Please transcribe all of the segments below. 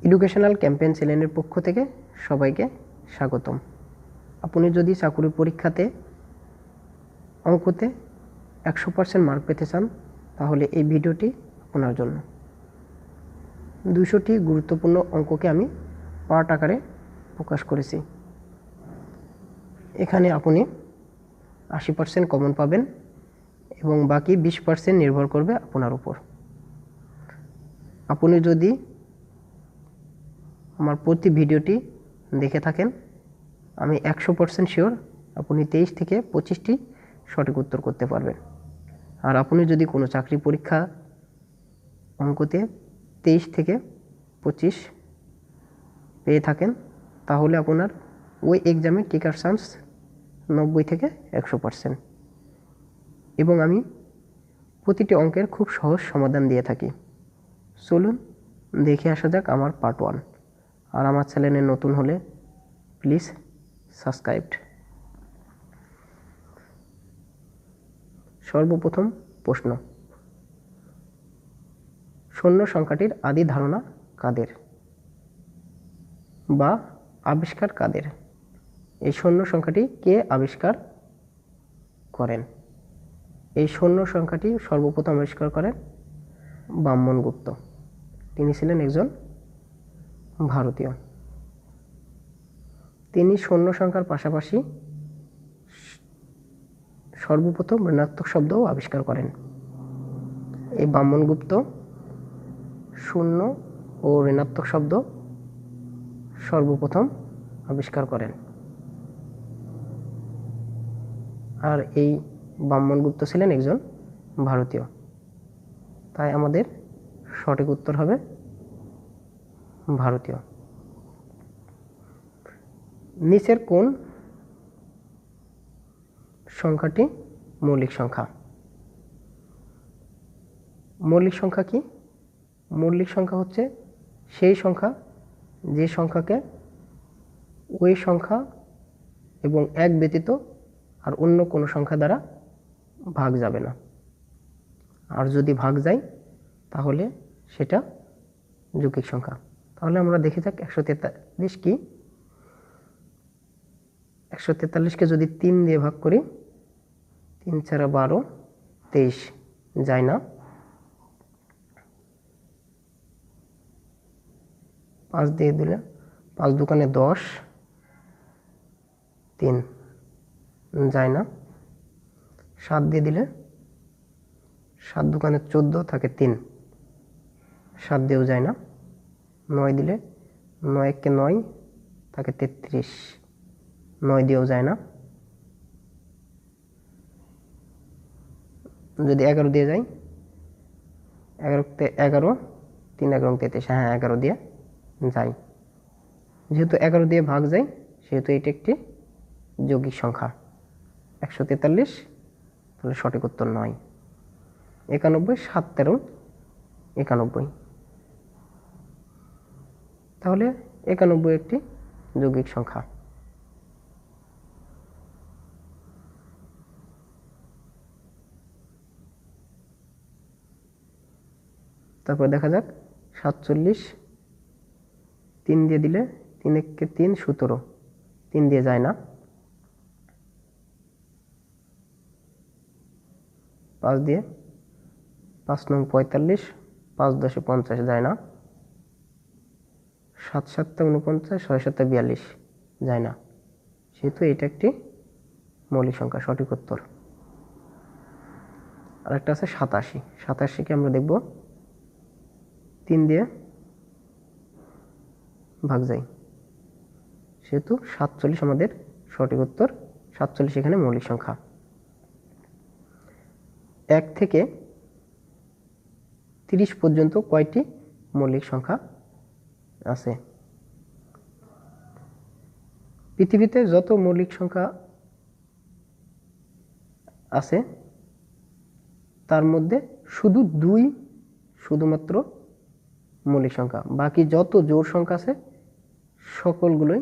Educational campaign চ্যানেলের পক্ষ থেকে সবাইকে স্বাগতম। আপনি যদি চাকরি পরীক্ষাতে অঙ্কতে 100% মার্ক পেতে চান তাহলে এই ভিডিওটি আপনার জন্য। 200টি গুরুত্বপূর্ণ অঙ্ককে আমি পার্ট আকারে প্রকাশ করেছি। এখানে আপনি 80% কমন পাবেন এবং বাকি 20% নির্ভর করবে আপনার উপর। আপনি যদি আমার প্রতি ভিডিওটি দেখে থাকেন আমি 100% শিওর আপনি 23 থেকে 25টি সঠিক উত্তর করতে পারবেন। আর আপনি যদি কোনো চাকরি পরীক্ষা অঙ্কতে 23 থেকে 25 পেয়ে থাকেন তাহলে আপনার ওই এক্সামে টিকার চান্স 90 থেকে 100%। এবং আমি প্রতিটি অঙ্কের খুব সহজ সমাধান দিয়ে থাকি। চলুন দেখে আসা যাক আমার পার্ট 1। আর আমার চ্যানেলে নতুন হলে প্লিজ সাবস্ক্রাইব। সর্বপ্রথম প্রশ্ন, শূন্য সংখ্যাটির আদি ধারণা কাদের বা আবিষ্কার কাদের? এই শূন্য সংখ্যাটি কে আবিষ্কার করেন? এই শূন্য সংখ্যাটি সর্বপ্রথম আবিষ্কার করেন ব্রাহ্মণগুপ্ত। তিনি ছিলেন একজন ভারতীয়। তিনি শূন্য সংখ্যার পাশাপাশি সর্বপ্রথম ঋণাত্মক শব্দও আবিষ্কার করেন। এই ব্রাহ্মণগুপ্ত শূন্য ও ঋণাত্মক শব্দ সর্বপ্রথম আবিষ্কার করেন। আর এই ব্রাহ্মণগুপ্ত ছিলেন একজন ভারতীয়। তাই আমাদের সঠিক উত্তর হবে ভারতীয়। নিচের কোন সংখ্যাটি মৌলিক সংখ্যা? মৌলিক সংখ্যা কি? মৌলিক সংখ্যা হচ্ছে সেই সংখ্যা যে সংখ্যাকে ওই সংখ্যা এবং এক ব্যতীত আর অন্য কোনো সংখ্যা দ্বারা ভাগ যাবে না। আর যদি ভাগ যায় তাহলে সেটা যৌগিক সংখ্যা। তাহলে আমরা দেখে যাক 143 কি। 143কে যদি 3 দিয়ে ভাগ করি, 3 × 4 = 12, 23 যায় না। 5 দিয়ে দিলে 5 × 2 = 10, 3 যায় না। 7 দিয়ে দিলে 7 × 2 = 14 থাকে 3, 7 দিয়েও যায় না। 9 দিলে 9 × 1 = 9 থাকে 33, 9 দিয়েও যায় না। যদি 11 দিয়ে যাই, 11 3 × 11 = 33, হ্যাঁ 11 দিয়ে যায়। যেহেতু 11 দিয়ে ভাগ যায় সেহেতু এটি একটি যৌগিক সংখ্যা 143। তাহলে সঠিক উত্তর 9। 91, 7 × 13 = 91। তাহলে 91 একটি যৌগিক সংখ্যা। তারপর দেখা যাক 47, 3 দিয়ে দিলে 3 × 1 = 3, 17, 3 দিয়ে যায় না। 5 দিয়ে 5 × 9 = 45, 5 × 10 = 50 যায় না। 7 × 7 = 49, 6 × 7 = 42 যায় না। সেহেতু এটা একটি মৌলিক সংখ্যা, সঠিক উত্তর। আরেকটা আছে 87। 87কে আমরা দেখব 3 দিয়ে ভাগ যায়, সেহেতু 47 আমাদের সঠিক উত্তর। 47 এখানে মৌলিক সংখ্যা। 1 থেকে 30 পর্যন্ত কয়টি মৌলিক সংখ্যা আছে? পৃথিবীতে যত মৌলিক সংখ্যা আছে তার মধ্যে শুধু 2 শুধুমাত্র মৌলিক সংখ্যা। বাকি যত জোড় সংখ্যা আছে সকলগুলোই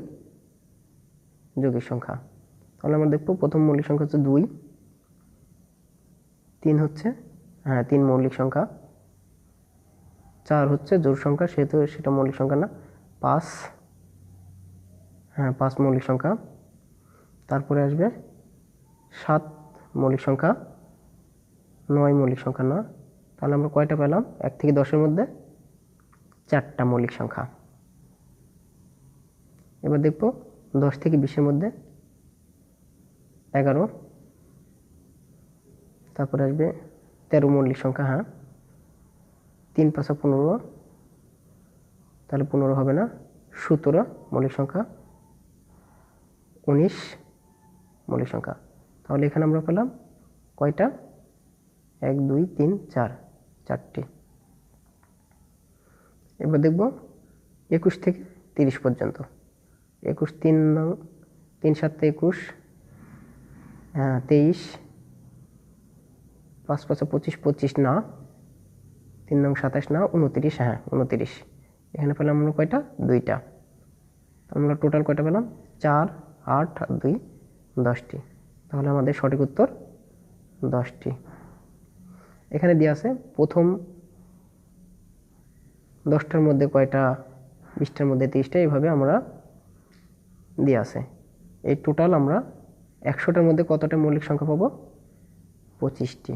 যৌগিক সংখ্যা। তাহলে আমরা দেখব প্রথম মৌলিক সংখ্যা হচ্ছে 2, 3 হচ্ছে 3 মৌলিক সংখ্যা, 4 হচ্ছে জোড় সংখ্যা সেহেতু সেটা মৌলিক সংখ্যা না। 5, হ্যাঁ 5 মৌলিক সংখ্যা। তারপরে আসবে 7 মৌলিক সংখ্যা, 9 মৌলিক সংখ্যা না। তাহলে আমরা কয়টা পেলাম? 1 থেকে 10-এর মধ্যে 4টা মৌলিক সংখ্যা। এবার দেখব 10 থেকে 20-এর মধ্যে 11, তারপরে আসবে 13 মৌলিক সংখ্যা, হ্যাঁ 3 5 15, তাহলে 15 হবে না। 17 মৌলিক সংখ্যা, 19 মৌলিক সংখ্যা। তাহলে এখানে আমরা পেলাম কয়টা? 1 2 3 4, 4টি। এবার দেখব 21 থেকে 30 পর্যন্ত। 21, 3 7 21, হ্যাঁ 23, 5 5 25, 25 না, 3 9 27 না, 29, হ্যাঁ 29। এখানে পেলাম আমরা কয়টা? 2টা। আমরা টোটাল কয়টা পেলাম? 4 8 আর 2 10টি। তাহলে আমাদের সঠিক উত্তর 10টি। এখানে দেওয়া আছে প্রথম 10টার মধ্যে কয়টা, 20টার মধ্যে 30টা, এইভাবে আমরা দেওয়া আছে। এই টোটাল আমরা 100টার মধ্যে কতটা মৌলিক সংখ্যা পাবো? 25টি।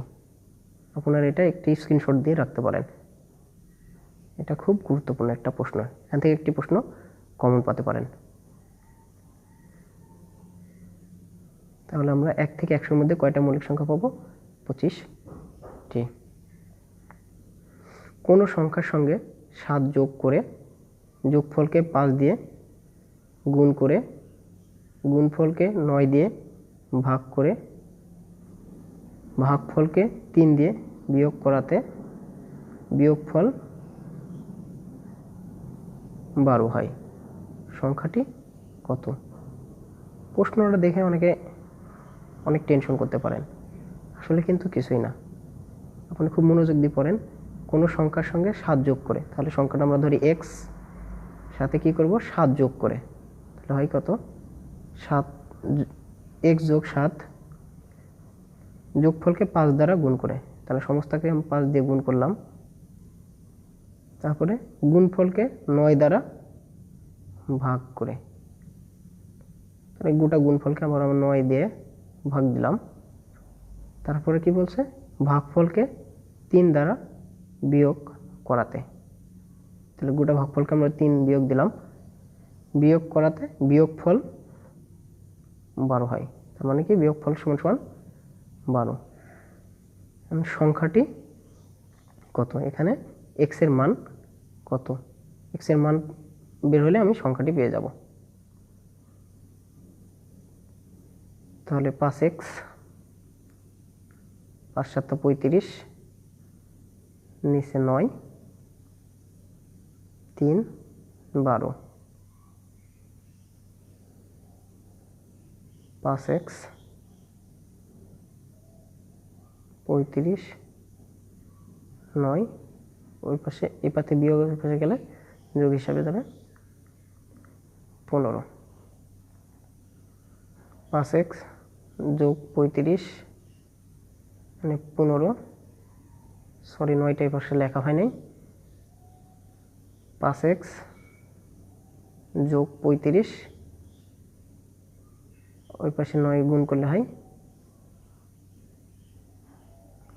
আপনারা এটা একটি স্ক্রিনশট দিয়ে রাখতে পারেন। এটা খুব গুরুত্বপূর্ণ একটা প্রশ্ন, এখান থেকে একটি প্রশ্ন কমন পেতে পারেন। তাহলে আমরা 1 থেকে 100-এর মধ্যে কয়টা মৌলিক সংখ্যা পাবো? 25টি। কোনো সংখ্যার সঙ্গে 7 যোগ করে যোগফলকে 5 দিয়ে গুণ করে গুণফলকে 9 দিয়ে ভাগ করে ভাগফলকে 3 দিয়ে বিয়োগ করাতে বিয়োগফল 12 হয়, সংখ্যাটি কত? প্রশ্নটা দেখে অনেক টেনশন করতে পারেন, আসলে কিন্তু কিছুই না। আপনি খুব মনোযোগ দিয়ে পড়েন। কোনো সংখ্যার সঙ্গে 7 যোগ করে, তাহলে সংখ্যাটা আমরা ধরি x, সাথে কি করব? 7 যোগ করে, তাহলে হয় কত? 7 x যোগ 7, যোগফলকে 5 দ্বারা গুণ করে, তাহলে সমস্তকে আমি 5 দিয়ে গুণ করলাম। তারপরে গুণফলকে 9 দ্বারা ভাগ করে, তাহলে গোটা গুণফলকে আমরা 9 দিয়ে ভাগ দিলাম। তারপরে কি বলছে? ভাগফলকে 3 দ্বারা বিয়োগ করাতে, তাহলে গোটা ভাগফলকে আমরা 3 বিয়োগ দিলাম, বিয়োগ করাতে বিয়োগফল 12 হয়। তার মানে কি বিয়োগফল সমান সমান 12। সংখ্যাটি কত? এখানে x এর মান কত? x এর মান বের হলে আমি সংখ্যাটি পেয়ে যাব। তাহলে 5x, 5 7 35, নিচে 9, 3 12, 5x 35 9, ওই পাশে এই পাশে বিয়োগের পাশে গেলে যোগ হিসাবে যাবে 15। 5x যোগ 35 মানে 15, সরি 9টা এই পাশে লেখা হয় নাই। 5x যোগ 35, ওই পাশে 9 গুণ করলে হয়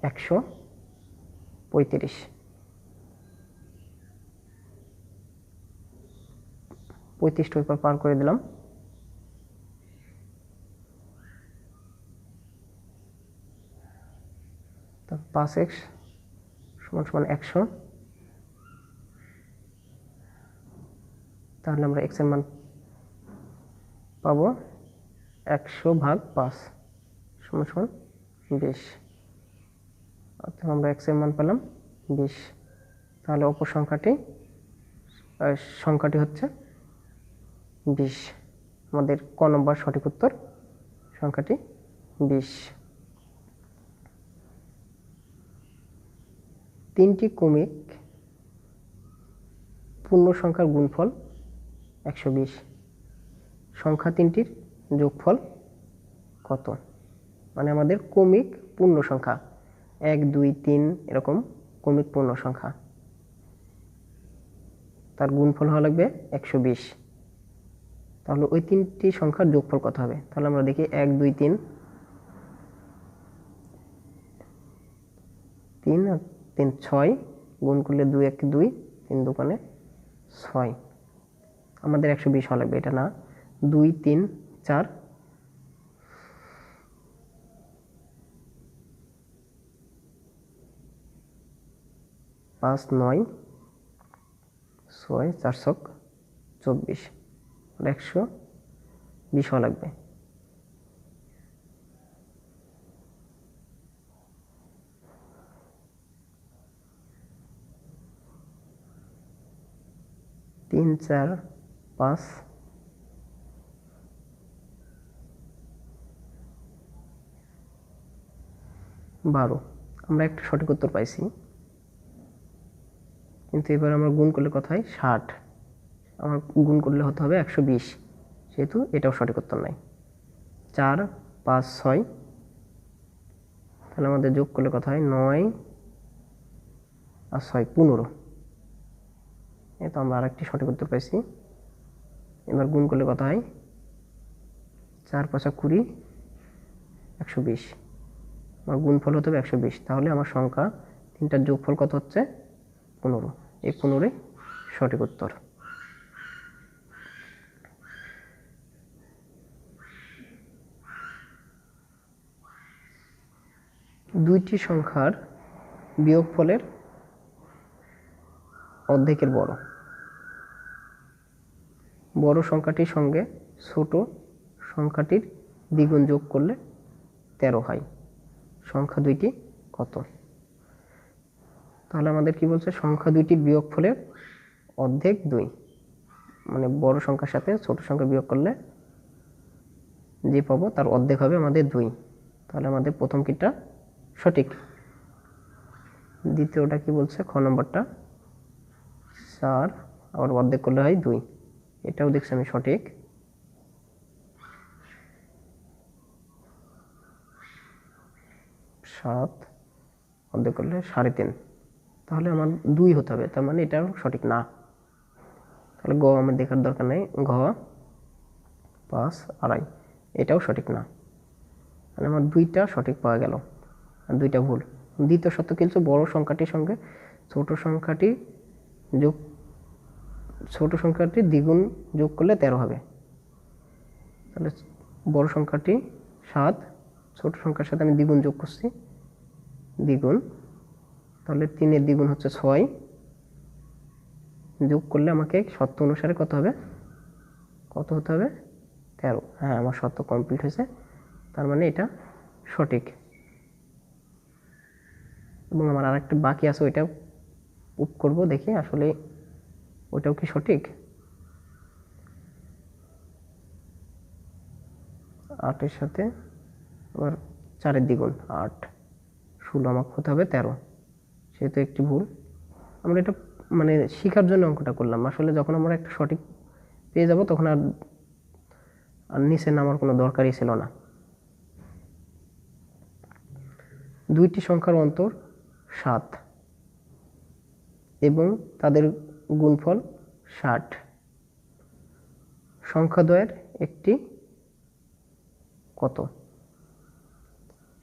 135। 35টা ওই পার করে দিলাম। তো 5x সমান সমান 100, তাহলে আমরা x এর মান পাবো 100 ভাগ 5 সমান সমান 20। অর্থাৎ আমরা x এর মান পেলাম 20। তাহলে অপর সংখ্যাটি হচ্ছে 20। আমাদের ক নম্বর সঠিক উত্তর, সংখ্যাটি 20। 3টি ক্রমিক পূর্ণ সংখ্যার গুণফল 120, সংখ্যা 3টির যোগফল কত? মানে আমাদের ক্রমিক পূর্ণ সংখ্যা 1 2 3 এরকম ক্রমিক পূর্ণ সংখ্যা। তার গুণফল হওয়া লাগবে 120। তাহলে ওই তিনটি সংখ্যার যোগফল কত হবে? তাহলে আমরা দেখি 1 2 3, 3 আর 3 6, গুণ করলে 2 1 2, 3 2 6। আমাদের 120 হওয়া লাগবে, এটা না। 2 3 4, 5 9 6 4 ছক 24, 120 হওয়া লাগবে। তিন 4 5 12। আমরা একটা সঠিক উত্তর পাইছি, কিন্তু এবার আমরা গুণ করলে কত হয়? 60। আমার গুণ করলে হতে হবে 120, যেহেতু এটাও সঠিক উত্তর নাই। 4 5 6, তাহলে আমাদের যোগ করলে কত হয়? 9 আর 6 15। এই তো আমরা আরেকটি সঠিক উত্তর পাইছি। এবার গুণ করলে কত হয়? 4 5 20, 120। আমার গুণফল হতে হবে 120। তাহলে আমার সংখ্যা তিনটার যোগফল কত হচ্ছে? 15। এই 15 সঠিক উত্তর। দুইটি সংখ্যার বিয়োগফলের অর্ধেকের বড় সংখ্যাটির সঙ্গে ছোট সংখ্যাটির দ্বিগুণ যোগ করলে 13 হয়। সংখ্যা দুইটি কত? তাহলে আমাদের কি বলছে? সংখ্যা দুইটির বিয়োগফলের অর্ধেক 2, মানে বড় সংখ্যার সাথে ছোট সংখ্যা বিয়োগ করলে যে পাবো তার অর্ধেক হবে আমাদের 2। তাহলে আমাদের প্রথম কিটা সঠিক। দ্বিতীয়টা কি বলছে? খ নম্বরটা 4 আবার অর্ধেক করলে হয় 2, এটাও দেখছি আমি সঠিক। সাত অর্ধেক করলে 3.5, তাহলে আমার 2 হতে হবে, তার মানে এটাও সঠিক না। তাহলে গ আমার দেখার দরকার নেই। ঘ 5 2.5, এটাও সঠিক না। মানে আমার 2টা সঠিক পাওয়া গেল আর 2টা ভুল। দ্বিতীয় শর্ত কিন্তু বড় সংখ্যাটির সঙ্গে ছোট সংখ্যাটির দ্বিগুণ যোগ করলে 13 হবে। তাহলে বড় সংখ্যাটি 7, ছোট সংখ্যার সাথে আমি দ্বিগুণ যোগ করছি, দ্বিগুণ। তাহলে 3 এর দ্বিগুণ হচ্ছে 6, যোগ করলে আমাকে শর্ত অনুসারে কত হবে? কত হতে হবে? 13। হ্যাঁ, আমার শর্ত কমপ্লিট হয়েছে, তার মানে এটা সঠিক। এবং আমার আরেকটা বাকি আছে, ওইটাও প্রুফ করব, দেখি আসলে ওইটাও কি সঠিক। 8 এর সাথে আবার 4 এর দ্বিগুণ 8, 16, আমাকে হতে হবে 13, সেহেতু একটি ভুল। আমরা এটা মানে শেখার জন্য অঙ্কটা করলাম, আসলে যখন আমরা একটা সঠিক পেয়ে যাব তখন আর নিচে নামার কোনো দরকারই ছিল না। দুইটি সংখ্যার অন্তর 7 এবং তাদের গুণফল 60। সংখ্যাদ্বয়ের একটি কত?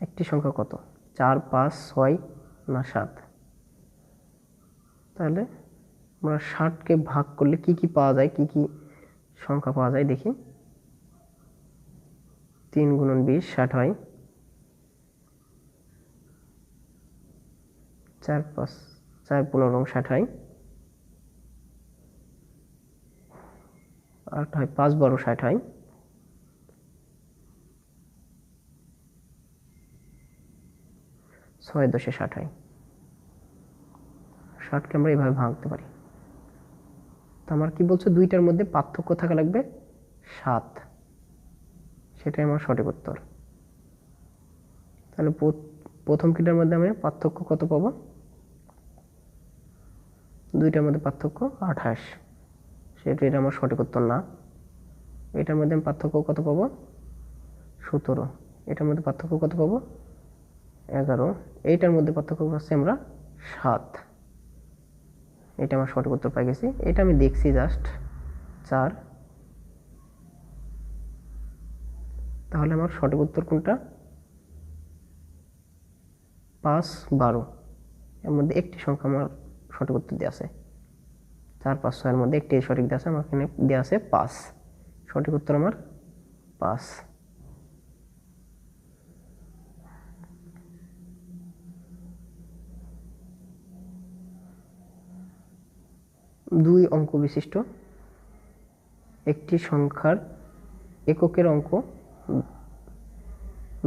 একটি সংখ্যা কত? 4 5 6 না 7? তাহলে আমরা 60কে ভাগ করলে কি কি পাওয়া যায়, কি কি সংখ্যা পাওয়া যায় দেখি। 3 × 20 60 হয়, 4 5 4 15 60 হয়, 8 হয় 5 12 60 হয়, 6 10 60 হয়। 60কে আমরা এইভাবে ভাঙতে পারি। তো আমার কি বলছে? দুইটার মধ্যে পার্থক্য থাকা লাগবে 7, সেটাই আমার সঠিক উত্তর। তাহলে প্রথম কিটার মধ্যে আমি পার্থক্য কত পাবো? দুইটার মধ্যে পার্থক্য 28, সেটা এটা আমার সঠিক উত্তর না। এটার মধ্যে আমি পার্থক্য কত পাবো? 17। এটার মধ্যে পার্থক্য কত পাবো? 11। এইটার মধ্যে পার্থক্য পাচ্ছি আমরা 7। এটা আমার সঠিক উত্তর পাই গেছি। এটা আমি দেখছি জাস্ট 4। তাহলে আমার সঠিক উত্তর কোনটা? 5, 12 এর মধ্যে একটি সংখ্যা আমার সঠিক উত্তর দেওয়া আছে। 4, 5, 6 এর মধ্যে একটি সঠিক দেওয়া আছে, আমার এখানে দেওয়া আছে 5। সঠিক উত্তর আমার 5। 2 অঙ্ক বিশিষ্ট একটি সংখ্যার এককের অঙ্ক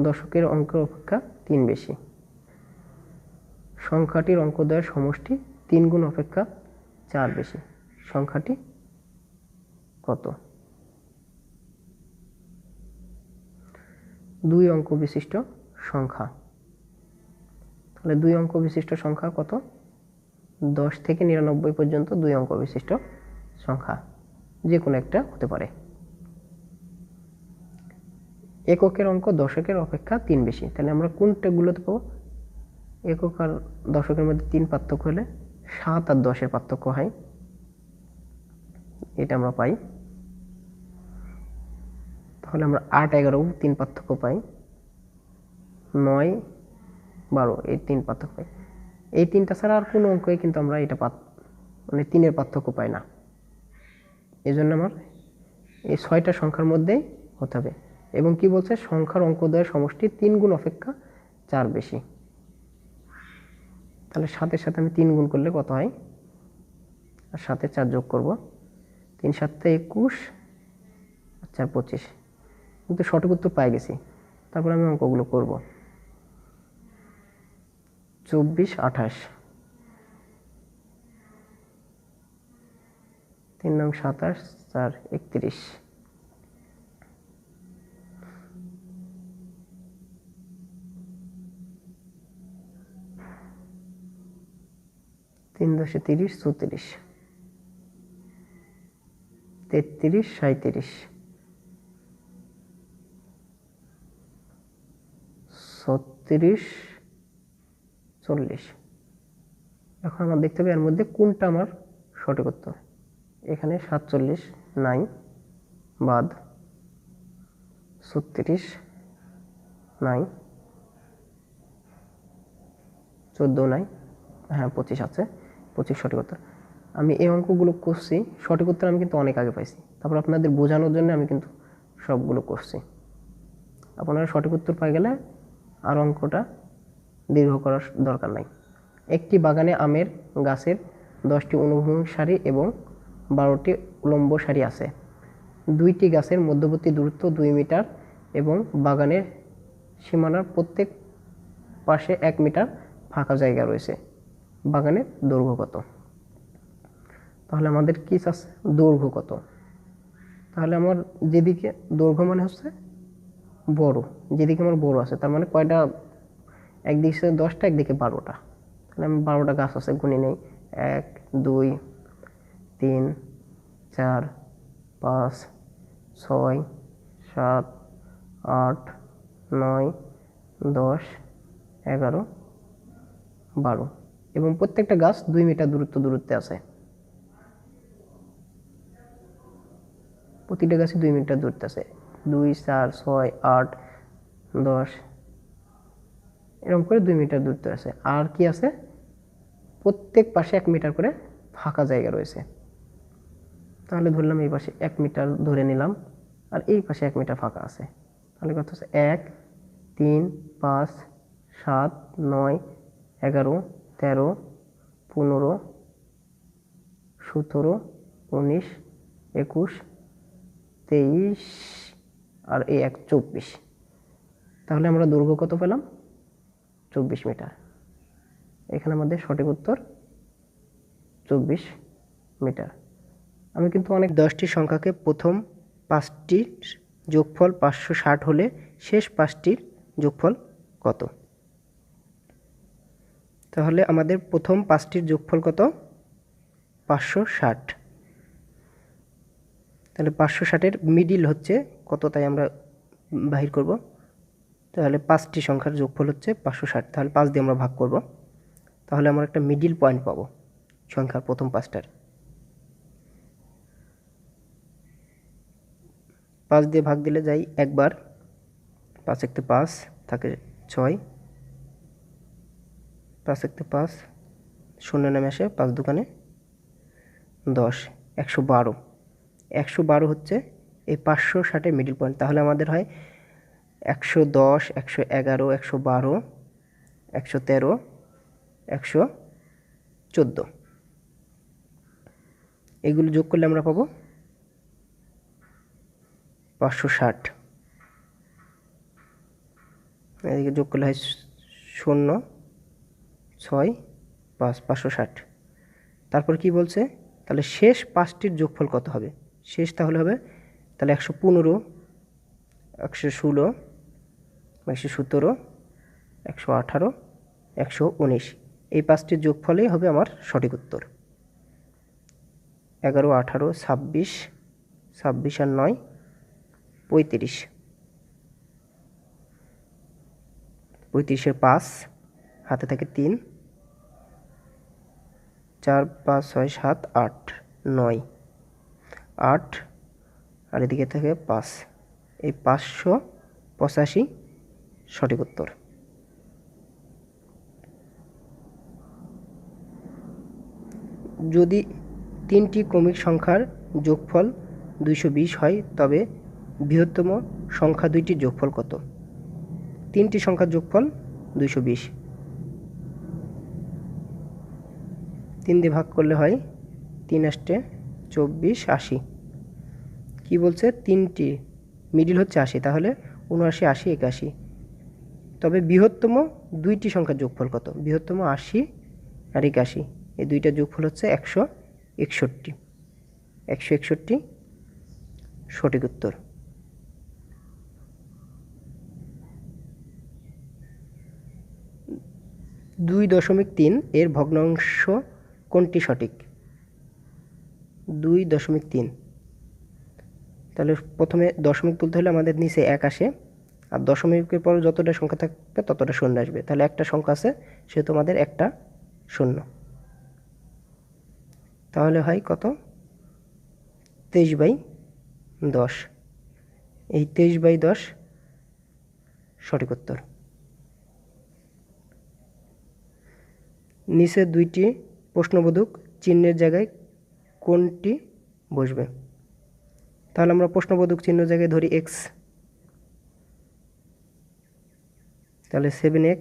দশকের অঙ্কের অপেক্ষা 3 বেশি। সংখ্যাটির অঙ্কদ্বয়ের সমষ্টি 3 গুণ অপেক্ষা 4 বেশি। সংখ্যাটি কত? 2 অঙ্ক বিশিষ্ট সংখ্যা। তাহলে 2 অঙ্ক বিশিষ্ট সংখ্যা কত? 10 থেকে 99 পর্যন্ত 2 অঙ্ক বিশিষ্ট সংখ্যা, যে কোনো একটা হতে পারে। এককের অঙ্ক দশকের অপেক্ষা 3 বেশি। তাহলে আমরা কোনটাগুলোতে পাবো? একক আর দশকের মধ্যে 3 পার্থক্য হলে 7 আর 10-এর পার্থক্য হয়, এটা আমরা পাই। তাহলে আমরা 8, 11 3 পার্থক্য পাই, 9, 12 এই 3 পার্থক্য পাই। এই 3টা ছাড়া আর কোনো অঙ্কই কিন্তু আমরা এটা মানে 3-এর পার্থক্য পাই না। এই জন্য আমার এই 6টা সংখ্যার মধ্যেই হতে হবে। এবং কি বলছে? সংখ্যার অঙ্কদ্বয়ের সমষ্টি 3 গুণ অপেক্ষা 4 বেশি। তাহলে 7-এর সাথে আমি 3 গুণ করলে কত হয়? আর 7-এ 4 যোগ করব, 3 7 21 আর 4 25। কিন্তু সঠিক উত্তর পাই গেছি। তারপর আমি অঙ্কগুলো করব। 24, 28, 3 নং 27, 4 31, 3 10 30, 34, 33, 37, 36, 40। এখন আমার দেখতে হবে এর মধ্যে কোনটা আমার সঠিক উত্তর। এখানে 47 নাই, বাদ। 36 নাই, 14 নাই, হ্যাঁ 25 আছে, 25 সঠিক উত্তর। আমি এই অঙ্কগুলো করছি, সঠিক উত্তর আমি কিন্তু অনেক আগে পাইছি। তারপর আপনাদের বোঝানোর জন্য আমি কিন্তু সবগুলো করছি। আপনারা সঠিক উত্তর পাই গেলে আর অঙ্কটা দীর্ঘ করার দরকার নাই। একটি বাগানে আমের গাছের 10টি অনুভূমিক সারি এবং 12টি উলম্ব সারি আছে। 2টি গাছের মধ্যবর্তী দূরত্ব 2 মিটার এবং বাগানের সীমানার প্রত্যেক পাশে 1 মিটার ফাঁকা জায়গা রয়েছে। বাগানের দৈর্ঘ্য কত? তাহলে আমাদের কি আছে? দৈর্ঘ্য কত? তাহলে আমার যেদিকে দৈর্ঘ্য মানে হচ্ছে বড়, যেদিকে আমার বড় আছে, তার মানে কয়টা? একদিকে 10টা, একদিকে 12টা। তাহলে আমি 12টা গাছ আছে, গুনে নেই। 1 2 3 4 5 6 7 8 9 10 11 12 এবং প্রত্যেকটা গাছ 2 মিটার দূরত্বে আছে। প্রতিটা গাছে 2 মিটার দূরত্বে আছে। 2 4 6 8 10 এরকম করে 2 মিটার দূরত্বে আছে। আর কি আছে? প্রত্যেক পাশে 1 মিটার করে ফাঁকা জায়গা রয়েছে। তাহলে ধরলাম এই পাশে 1 মিটার ধরে নিলাম, আর এই পাশে 1 মিটার ফাঁকা আছে। তাহলে কত হচ্ছে? 1 3 5 7 9 11 13 15 17 19 21 23 আর এই 1 24। তাহলে আমরা দৈর্ঘ্য কত পেলাম? 24 মিটার। এখানে আমাদের সঠিক উত্তর 24 মিটার। আমি কিন্তু অনেক 10টি সংখ্যাকে প্রথম 5টির যোগফল 560 হলে শেষ 5টির যোগফল কত? তাহলে আমাদের প্রথম 5টির যোগফল কত? 560। তাহলে 560-এর মিডিল হচ্ছে কত, তাই আমরা বাহির করব। তাহলে 5টি সংখ্যার যোগফল হচ্ছে 560। তাহলে 5 দিয়ে আমরা ভাগ করব, তাহলে আমরা একটা মিডিল পয়েন্ট পাবো। সংখ্যার প্রথম 5টার। 5 দিয়ে ভাগ দিলে যাই একবার, 5 একতে 5 থাকে 6, 5 একতে 5 শূন্য নামে আসে, 5 দুকানে 10, 112। 112 হচ্ছে এই 560-এর মিডল পয়েন্ট। তাহলে আমাদের হয় 110, 111, 112, 113, 114। এগুলো যোগ করলে আমরা পাবো 560। এদিকে যোগ করলে হয় 0, 6, 5, 560। তারপর কি বলছে, তাহলে শেষ 5টির যোগফল কত হবে? শেষ তাহলে হবে তাহলে 115, 116, 117, 118, 119। এই 5টির যোগফলেই হবে আমার সঠিক উত্তর। 11, 18, 26, 26 আর 9, 35। 35-এর 5 হাতে থাকে 3, 4, 5, 6, 7, 8, 9, 8 আর এদিকে থাকে 5। এই 585 সঠিক উত্তর। যদি 3টি ক্রমিক সংখ্যার যোগফল 220 হয় তবে বৃহত্তম সংখ্যা 2টির যোগফল কত? 3টি সংখ্যার যোগফল 220। 3 দিয়ে ভাগ করলে হয় 3 আসতে 24, 80। কি বলছে, 3টি মিডিল হচ্ছে 80, তাহলে 79, 80, 81। তবে বৃহত্তম 2টি সংখ্যার যোগফল কত? বৃহত্তম 80 আর 81, এই দুইটার যোগফল হচ্ছে 161। 161 সঠিক উত্তর। 2.3 এর ভগ্নাংশ কোনটি সঠিক? 2.3। তাহলে প্রথমে দশমিক তুলতে হলে আমাদের নিচে 1 আসে, আর দশমিকের পর যতটা সংখ্যা থাকবে ততটা শূন্য আসবে। তাহলে একটা সংখ্যা আছে, সেহেতু আমাদের একটা শূন্য। তাহলে হয় কত? 23/10। এই 23/10 সঠিক উত্তর। নিচে 2টি প্রশ্নবোধক চিহ্নের জায়গায় কোনটি বসবে? তাহলে আমরা প্রশ্নবোধক চিহ্ন জায়গায় ধরি x, তাহলে 7x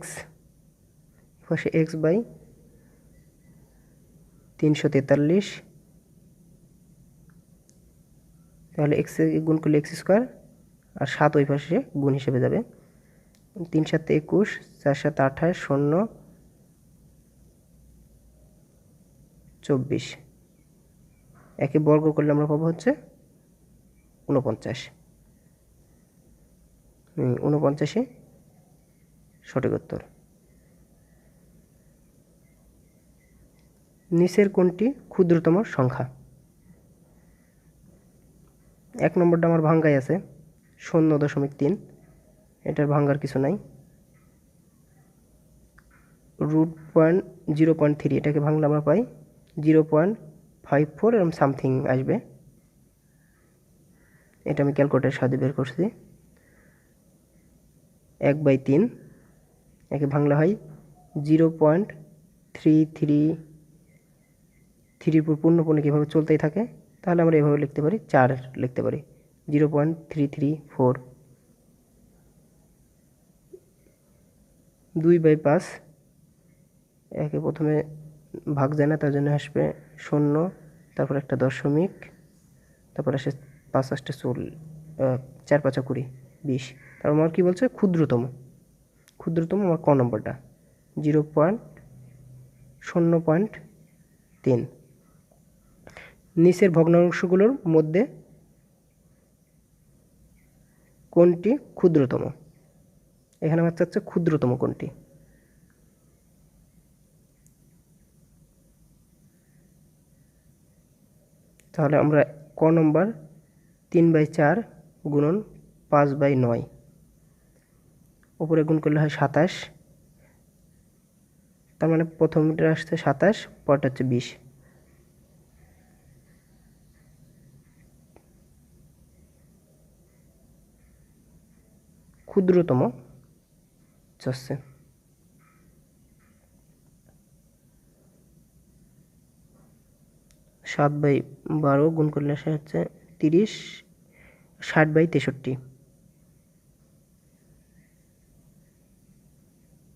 পাশে x/343, তাহলে x গুণ করলে x স্কোয়ার, আর 7 ওই পাশে গুণ হিসেবে যাবে। 3 7 21, 4 7 28, 0 24। একে বর্গ করলে আমরা পাবো হচ্ছে 49। 49 সঠিক উত্তর। নিচের কোনটি ক্ষুদ্রতম সংখ্যা? 1 নম্বরটা আমার ভাঙ্গাই আছে 0.3, এটার ভাঙ্গার কিছু নাই। √0.3, এটাকে ভাঙলে আমরা পাই 0.54 এরকম সামথিং আসবে। এটা আমি ক্যালকুলেটারের সাহায্যে বের করছি। 1/3 একে ভাঙলে হয় 0.33। 3 পুর পূর্ণপূর্ণক এভাবে চলতেই থাকে, তাহলে আমরা এভাবে লিখতে পারি, 4 লিখতে পারি, 0.334। 2/5 একে প্রথমে ভাগ যায় না, তার জন্য আসবে 0, তারপর একটা দশমিক, তারপর আসে 5 8 4 5 20, 20। তারপর আমার কী বলছে, ক্ষুদ্রতম আমার ক নম্বরটা 0.3। নিচের ভগ্নাংশগুলোর মধ্যে কোনটি ক্ষুদ্রতম? এখানে আমার চাচ্ছে ক্ষুদ্রতম কোনটি। তাহলে আমরা ক নম্বর 3/4 গুণন 5/9, উপরে গুণ করলে হয় 27, তার মানে প্রথমটা আসছে 27, পরটা হচ্ছে 20। ক্ষুদ্রতম চাচ্ছে। সাত বাই 12 গুণ করলে আসে হচ্ছে 30, 60 বাই 63।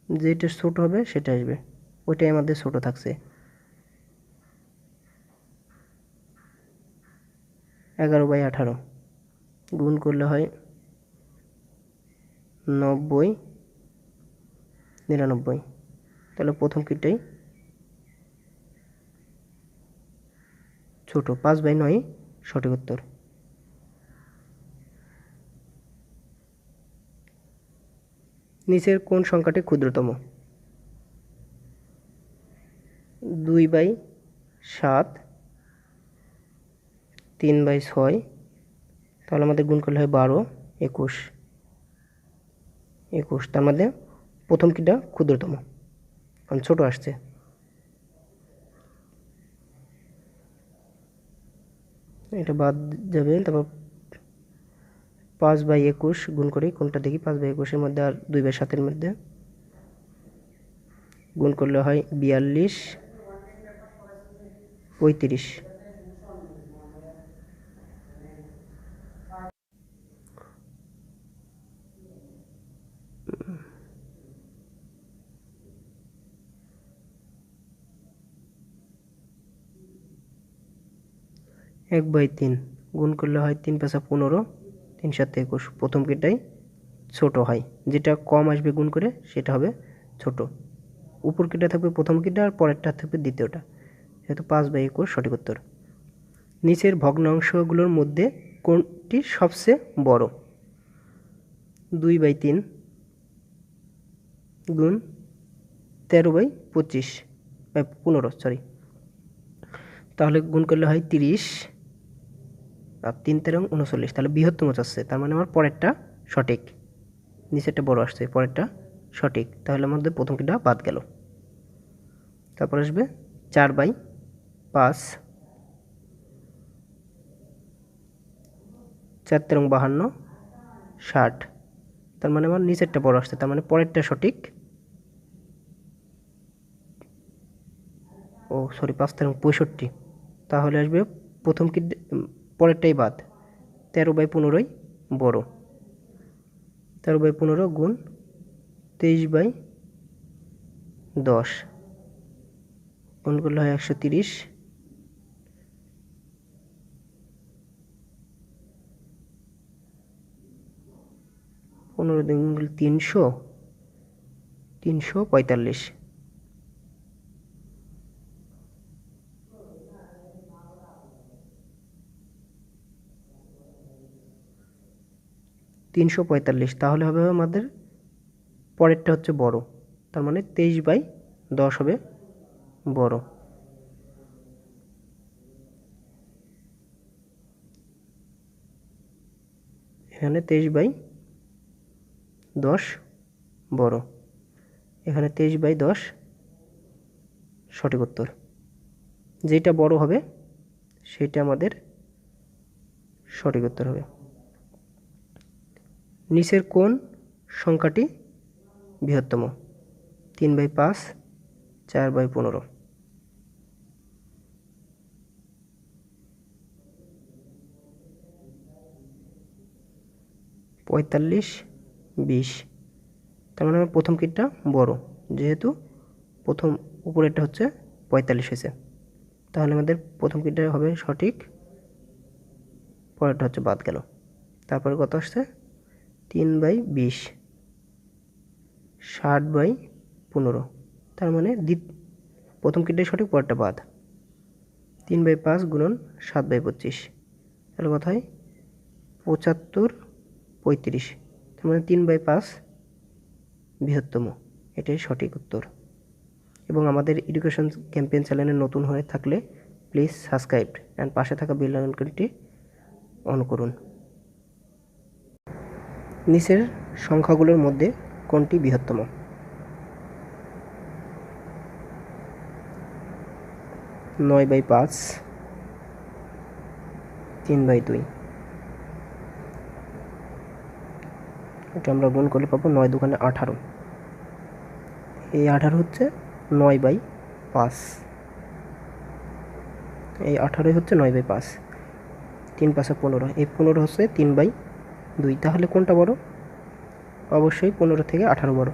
যেটা ছোট হবে সেটা আসবে, ওইটাই আমাদের ছোট থাকছে। 11 বাই 18 গুণ করলে হয় 90, 99। তাহলে প্রথম কিটাই ছোট, 5 বাই 9 সঠিক উত্তর। নিচের কোন সংখ্যাটি ক্ষুদ্রতম? 2 বাই 7, 3 বাই 6, তাহলে আমাদের গুণ করলে হয় 12, 21। তার মধ্যে প্রথম কিটা ক্ষুদ্রতম, কারণ ছোট আসছে। এটা বাদ যাবে। তারপর 5 বাই 21 গুণ করি, কোনটা দেখি। 5 বাই 21-এর মধ্যে আর 2 বাই 7-এর মধ্যে গুণ করলে হয় 42, 35। 1 বাই 3 গুণ করলে হয় 3 5 15, 3 7 21। প্রথম কিটাই ছোট হয়, যেটা কম আসবে গুণ করে সেটা হবে ছোট। উপর কিটা থাকবে প্রথম কিটা, আর পরেরটা থাকবে দ্বিতীয়টা, যেহেতু 5 বাই 21 সঠিক উত্তর। নিচের ভগ্নাংশগুলোর মধ্যে কোনটি সবচেয়ে বড়? 2 বাই 3 গুণ 13 বাই 25, 15 সরি। তাহলে গুণ করলে হয় 30, আর 3 13 39। তাহলে বৃহত্তম চাচ্ছে, তার মানে আমার পরেরটা সঠিক। নিচেরটা বড় আসছে, পরেরটা সঠিক, তাহলে আমাদের প্রথম কিটা বাদ গেল। তারপর আসবে 4 বাই 5, 4 13 52, 60। তার মানে আমার নিচেরটা বড় আসছে, তার মানে পরেরটা সঠিক। ও সরি, 5 13 65। তাহলে আসবে প্রথম কি, পরেরটাই বাদ। 13 বাই 15ই বড়। 13 বাই 15 গুণ 23 বাই 10 গুণ করলে হয় 130। 15 দিয়ে গুণ করলে 300, 345। 345, তাহলে হবে আমাদের পরেরটা হচ্ছে বড়, তার মানে 23 বাই 10 হবে বড়। এখানে 23 বাই 10 বড়, এখানে 23 বাই 10 সঠিক উত্তর। যেটা বড় হবে সেটা আমাদের সঠিক উত্তর হবে। নিচের কোন সংখ্যাটি বৃহত্তম? 3 বাই 5, 4 বাই 15। 45, 20। তার মানে আমার প্রথম কিটটা বড়, যেহেতু প্রথম উপরেরটা হচ্ছে 45 হয়েছে, তাহলে আমাদের প্রথম কিটটা হবে সঠিক, পরেরটা হচ্ছে বাদ গেল। তারপরে কত আসছে? 3 বাই 20, 60 বাই 15। তার মানে প্রথম কিটটাই সঠিক, পরেরটা বাদ। 3 বাই 5 গুণন 7 বাই 25, তাহলে কত হয়? 75, 35। তার মানে 3 বাই 5 বৃহত্তম, এটাই সঠিক উত্তর। এবং আমাদের এডুকেশন ক্যাম্পেইন চ্যানেলে নতুন হয়ে থাকলে প্লিজ সাবস্ক্রাইব অ্যান্ড পাশে থাকা বেল আইকনটি অন করুন। নিচের সংখ্যাগুলোর মধ্যে কোনটি বৃহত্তম? 9 বাই 5, 3 বাই 2, এটা আমরা গুণ করলে পাবো 9 দুগুণে 18। এই 18 হচ্ছে 9/5। এই 18 হচ্ছে 9/5। 3 5 15। এই 15 হচ্ছে 3/2। তাহলে কোনটা বড়? অবশ্যই 15 থেকে 18 বড়।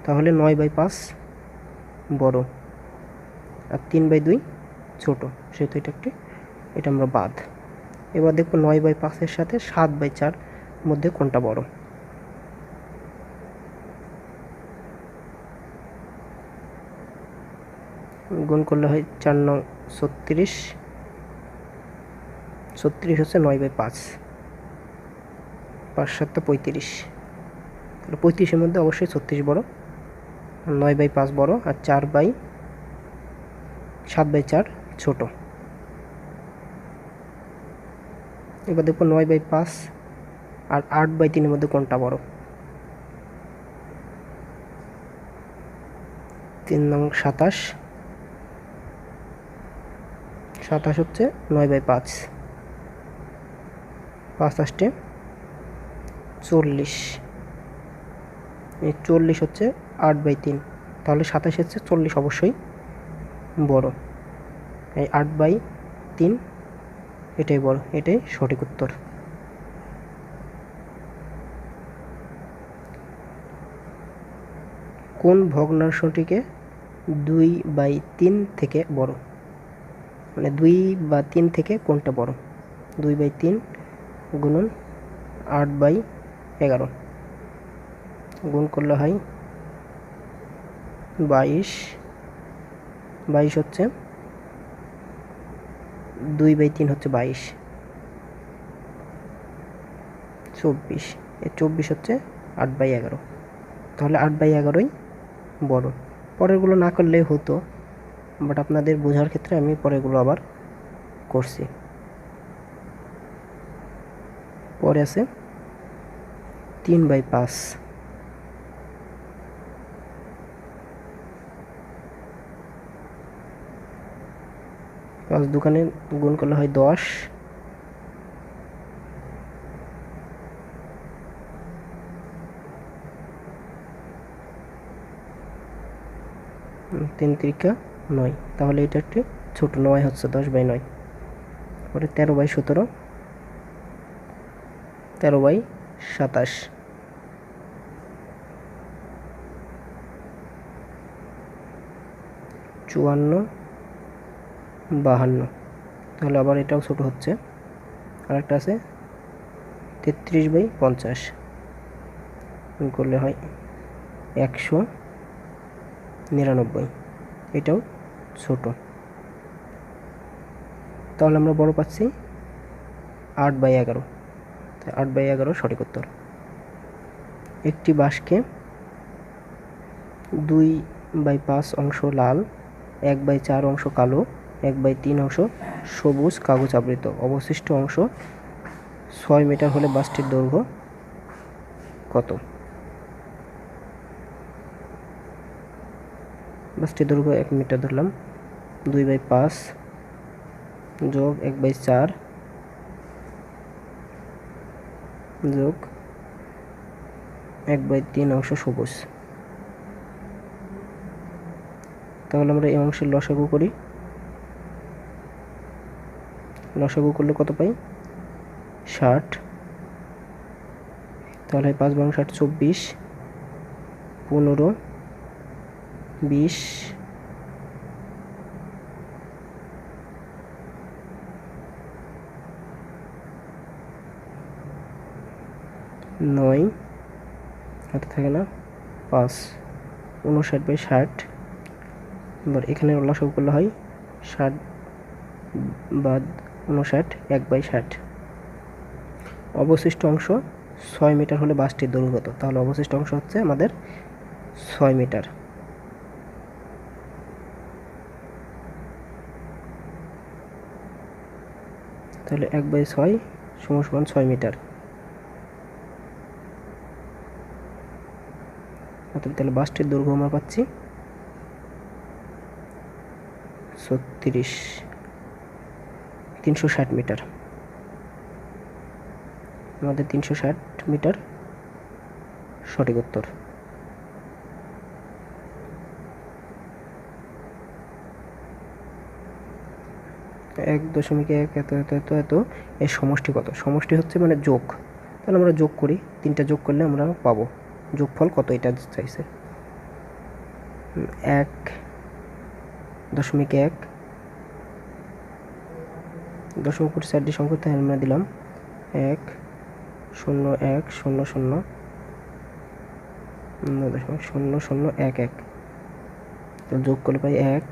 তাহলে 9/5 বড় আর 3/2 ছোট, সেহেতু এটা আমরা বাদ। এবার দেখো 9/5 সাথে 7/4 মধ্যে কোনটা বড়। গুণ করলে হয় 4 9 36। 36 হচ্ছে 9/5। 5 7 35। তাহলে 35-এর মধ্যে অবশ্যই 36 বড়, 9/5 বড় আর 7/4 ছোট। এবার দেখো 9/5 আর 8/3-এর মধ্যে কোনটা বড়। 3 নং 27। 27 হচ্ছে 9/5। 5 8 40। এই 40 হচ্ছে 8/3। তাহলে 27 হচ্ছে 40 অবশ্যই বড়। এই 8/3 এটাই বড়, এটাই সঠিক উত্তর। কোন ভগ্নাংশটিকে 2/3 থেকে বড়? মানে 2 বা 3 থেকে কোনটা বড়? 2/3 গুণন 8/11 গুণ করলে হয় 22। 22 হচ্ছে 2/3 হচ্ছে 22। 24। এই 24 হচ্ছে 8/11। তাহলে 8/11ই বড়। পরেরগুলো না করলেই হতো, বাট আপনাদের বোঝার ক্ষেত্রে আমি পরেরগুলো আবার করছি। পরে আছে 3/5। 5 দুখানে গুণ করলে হয় 10। 3 3 9। তাহলে এটা একটি ছোট, 9 হচ্ছে 10/9। পরে 13/17। 13/27। 54/52। তাহলে আবার এটাও ছোট হচ্ছে। আরেকটা আছে 33/50 করলে হয় 199। এটাও ছোট। তাহলে আমরা বড় পাচ্ছি 8/11। 8/11 সঠিক উত্তর। একটি বাঁশকে 2/5 অংশ লাল, 1/4 অংশ কালো, 1/3 অংশ সবুজ কাগজ আবৃত, অবশিষ্ট অংশ 6 মিটার হলে বাসটির দৈর্ঘ্য কত? বাসটির দৈর্ঘ্য 1 মিটার ধরলাম। 2/5 যোগ 1/4 যোগ 1/3 অংশ সবুজ। তাহলে আমরা এই অংশের লসাগু করি। লসাগু করলে কত পাই? 60। তাহলে 5×60 24, 15, 20, 9 হাতে থাকে না, 5, 59/60। এবার এখানে লসাগু করলে হয় 60 বাদ 59, 1/60। অবশিষ্ট অংশ 6 মিটার হলে বাসটির দৈর্ঘ্য কত? তাহলে অবশিষ্ট অংশ হচ্ছে আমাদের 6 মিটার। তাহলে 1/6 = 6 মিটার। তাহলে বাসটির দৈর্ঘ্য আমরা পাচ্ছি 360 মিটার। আমাদের 360 মিটার সঠিক উত্তর। এক দশমিক এক এত এত এত এত এর সমষ্টি কত? সমষ্টি হচ্ছে মানে যোগ। তাহলে আমরা যোগ করি, 3টা যোগ করলে আমরা পাবো যোগফল কত, এটা চাইছে। 1.1 দশমিক করে 4টি সংখ্যা তাই আমরা দিলাম 1 0 1 0 0 0 0 1 1। তো যোগ করলে পাই 1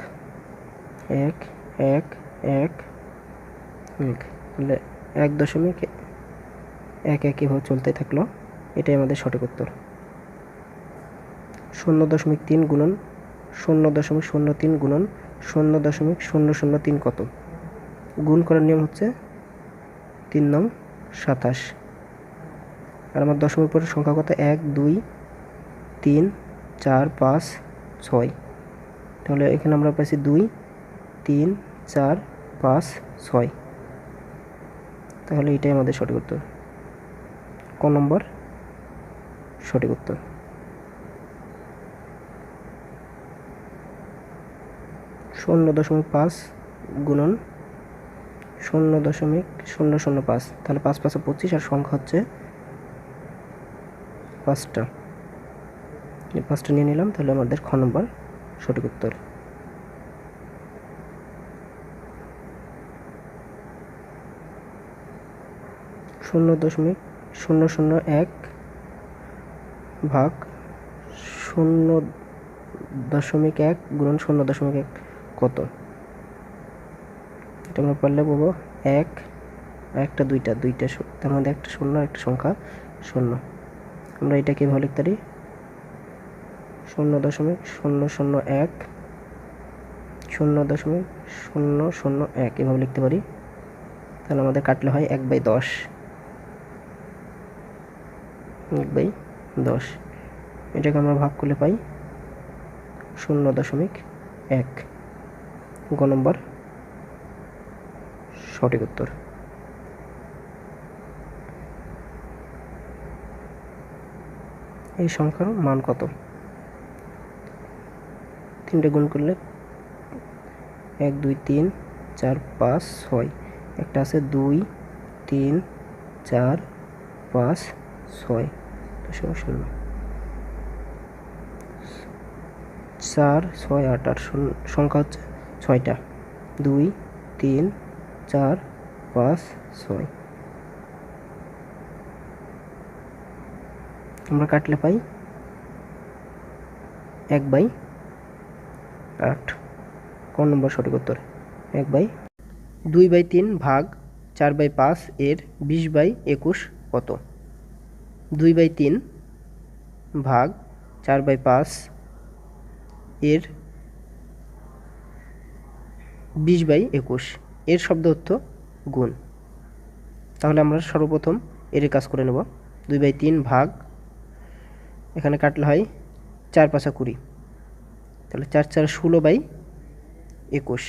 1 1 1 1। তাহলে 1.1 এভাবে চলতে থাকলো, এটাই আমাদের সঠিক উত্তর। 0.3 গুণন 0.03 গুণন 0.003 কত? গুণ করার নিয়ম হচ্ছে 3 নং 27। আর আমার দশমিক পরের সংখ্যা কত? 1 2 3 4 5 6। তাহলে এখানে আমরা পাইছি 2 3 4 5 6। তাহলে এটাই আমাদের সঠিক উত্তর। ক নম্বর সঠিক উত্তর। 0.5 গুণন 0.005। তাহলে 5 5 25 আর সংখ্যা হচ্ছে 5টা। এই 5টা নিয়ে নিলাম, তাহলে আমাদের খ নম্বর সঠিক উত্তর। শূন্য দশমিক 001 ভাগ 0.1 গুণন 0.1 কত? এটা আমরা পারলে বলবো 1 একটা দুইটা তার মধ্যে একটা শূন্য একটা সংখ্যা 0। আমরা এটাকে ভালো লিখতে পারি 0.001 0.001 এভাবে লিখতে পারি। তাহলে আমাদের কাটলে হয় 1/10। 1/10 এটাকে আমরা ভাগ করলে পাই 0.1। গ নম্বর সঠিক উত্তর। এই সংখ্যার মান কত? 3টে গুণ করলে 1 2 3 4 5 6। একটা আছে 2 3 4 5 6 0 4 6 8 8 সংখ্যা হচ্ছে 6টা। 2 3 4 5 6। আমরা কাটলে পাই 1/8। কোন নম্বর সঠিক উত্তর? 2/3 ভাগ 4/5 এর 20/21 কত? 2/3 ভাগ 4/5 এর 20/21 এর শব্দ অর্থ গুণ। তাহলে আমরা সর্বপ্রথম এর কাজ করে নেব। 2/3 ভাগ, এখানে কাটলে হয় 4 5 20। তাহলে 4 4 16/21।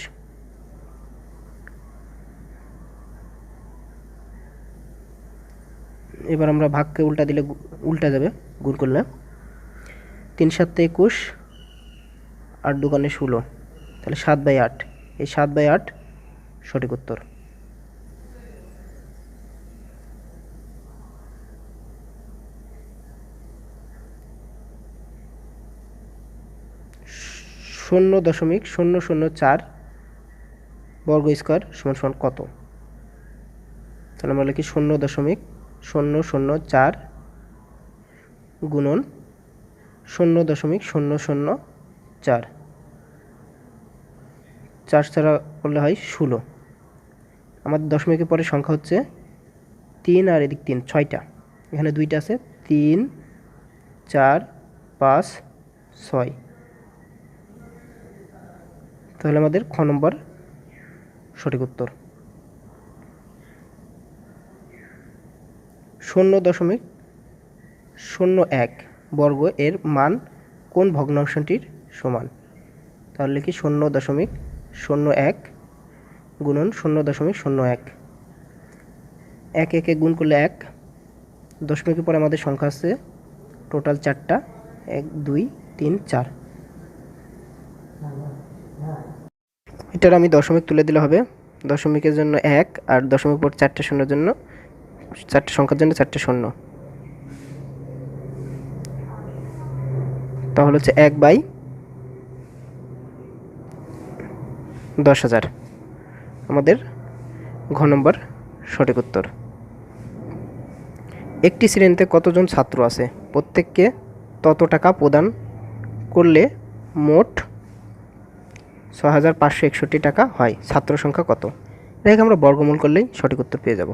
এবার আমরা ভাগকে উল্টা দিলে উল্টা যাবে, গুণ করলে 3 7 21 8 2 16। তাহলে 7/8। এই 7/8 সঠিক উত্তর। শূন্য দশমিক 004 বর্গ স্কোয়ার সমান সমান কত? তাহলে আমরা লিখি 0.004 গুণন 0.004। 4 ছাড়া করলে হয় 16। আমাদের দশমিকের পরে সংখ্যা হচ্ছে 3 আর এদিক 3 6টা। এখানে 2টা আছে 3 4 5 6। তাহলে আমাদের খ নম্বর সঠিক উত্তর। 0.01 বর্গ এর মান কোন ভগ্নাংশটির সমান? তাহলে লিখি 0.01 গুণন 0.01। 1 1 গুণ করলে 1। দশমিকের পরে আমাদের সংখ্যা আছে টোটাল 4টা, 1 2 3 4। এটার আমি দশমিক তুলে দিলে হবে, দশমিকের জন্য 1 আর দশমিক পর 4টে শূন্যের জন্য, 4টে সংখ্যার জন্য 4টে শূন্য, তাহলে হচ্ছে 1/10,000 আমাদের ঘ নম্বর সঠিক উত্তর। একটি শ্রেণীতে কতজন ছাত্র আছে, প্রত্যেককে তত টাকা প্রদান করলে মোট 6,561 টাকা হয়, ছাত্র সংখ্যা কত? এটাকে আমরা বর্গমূল করলেই সঠিক উত্তর পেয়ে যাব।